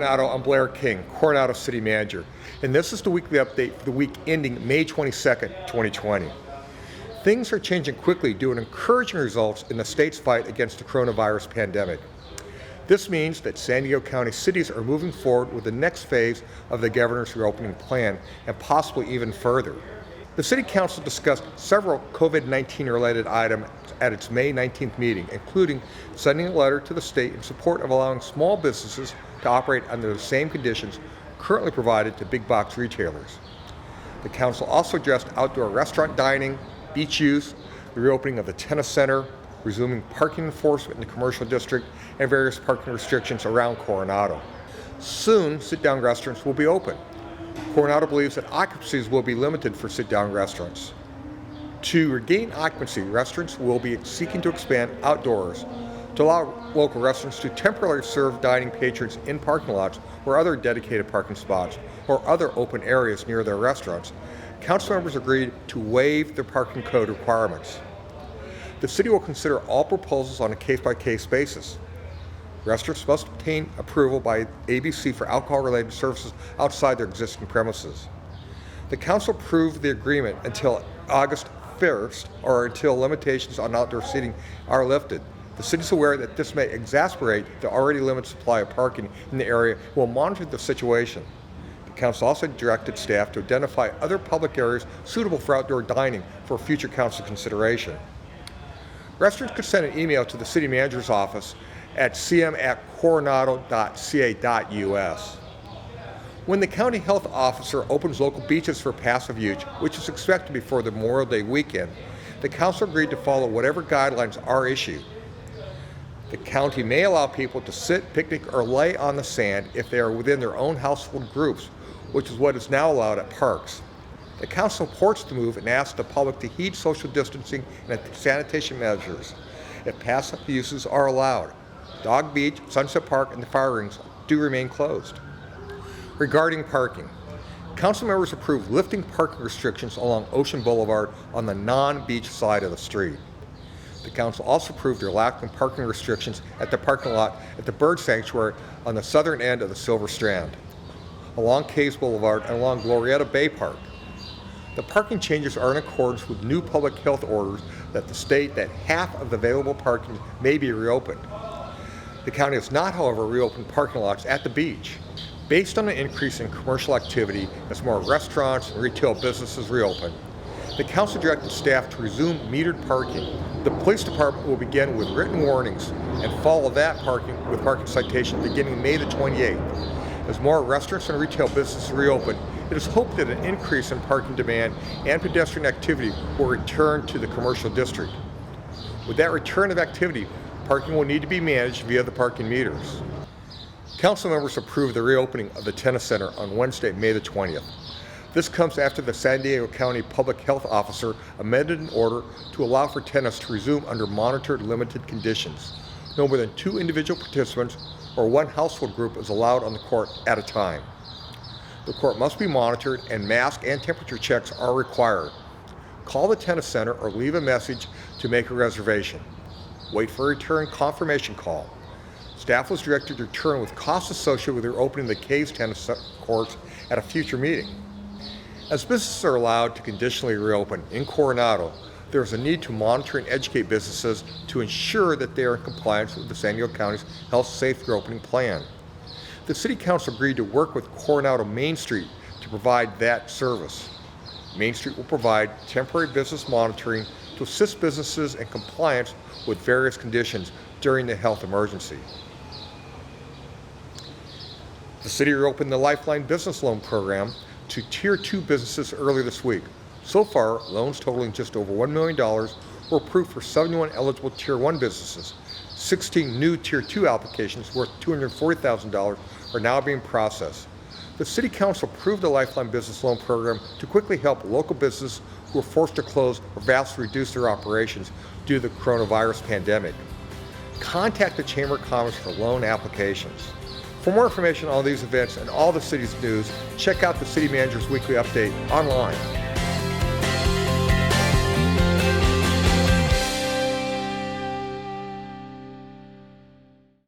Coronado. I'm Blair King, Coronado City Manager, and this is the weekly update for the week ending May 22nd, 2020. Things are changing quickly due to encouraging results in the state's fight against the coronavirus pandemic. This means that San Diego County cities are moving forward with the next phase of the governor's reopening plan and possibly even further. The City Council discussed several COVID-19 related items at its May 19th meeting, including sending a letter to the state in support of allowing small businesses to operate under the same conditions currently provided to big box retailers. The council also addressed outdoor restaurant dining, beach use, the reopening of the tennis center, resuming parking enforcement in the commercial district, and various parking restrictions around Coronado. Soon, sit-down restaurants will be open. Coronado believes that occupancies will be limited for sit-down restaurants. To regain occupancy, restaurants will be seeking to expand outdoors to allow local restaurants to temporarily serve dining patrons in parking lots or other dedicated parking spots or other open areas near their restaurants. Council members agreed to waive their parking code requirements. The city will consider all proposals on a case-by-case basis. Restaurants must obtain approval by ABC for alcohol-related services outside their existing premises. The council approved the agreement until August 1st or until limitations on outdoor seating are lifted. The city is aware that this may exacerbate the already limited supply of parking in the area and will monitor the situation. The council also directed staff to identify other public areas suitable for outdoor dining for future council consideration. Restaurants could send an email to the city manager's office at cm@coronado.ca.us. When the county health officer opens local beaches for passive use, which is expected before the Memorial Day weekend, the council agreed to follow whatever guidelines are issued. The county may allow people to sit, picnic, or lay on the sand if they are within their own household groups, which is what is now allowed at parks. The council supports the move and asks the public to heed social distancing and sanitation measures if passive uses are allowed. Dog Beach, Sunset Park, and the fire rings do remain closed. Regarding parking, council members approved lifting parking restrictions along Ocean Boulevard on the non-beach side of the street. The council also approved relaxing parking restrictions at the parking lot at the Bird Sanctuary on the southern end of the Silver Strand, along Caves Boulevard, and along Glorietta Bay Park. The parking changes are in accordance with new public health orders that state that half of the available parking may be reopened. The county has not, however, reopened parking lots at the beach. Based on an increase in commercial activity as more restaurants and retail businesses reopen, the council directed staff to resume metered parking. The police department will begin with written warnings and follow that parking with parking citations beginning May the 28th. As more restaurants and retail businesses reopen, it is hoped that an increase in parking demand and pedestrian activity will return to the commercial district. With that return of activity, parking will need to be managed via the parking meters. Council members approved the reopening of the tennis center on Wednesday, May the 20th. This comes after the San Diego County Public Health Officer amended an order to allow for tennis to resume under monitored limited conditions. No more than 2 individual participants or 1 household group is allowed on the court at a time. The court must be monitored and mask and temperature checks are required. Call the tennis center or leave a message to make a reservation. Wait for a return confirmation call. Staff was directed to return with costs associated with reopening the Caves tennis courts at a future meeting. As businesses are allowed to conditionally reopen in Coronado, there is a need to monitor and educate businesses to ensure that they are in compliance with the San Diego County's Health Safe Reopening Plan. The City Council agreed to work with Coronado Main Street to provide that service. Main Street will provide temporary business monitoring to assist businesses in compliance with various conditions during the health emergency. The city reopened the Lifeline Business Loan Program to Tier 2 businesses earlier this week. So far, loans totaling just over $1 million were approved for 71 eligible Tier 1 businesses. 16 new Tier 2 applications worth $240,000 are now being processed. The City Council approved the Lifeline Business Loan Program to quickly help local businesses who were forced to close or vastly reduce their operations due to the coronavirus pandemic. Contact the Chamber of Commerce for loan applications. For more information on these events and all the city's news, check out the City Manager's Weekly Update online.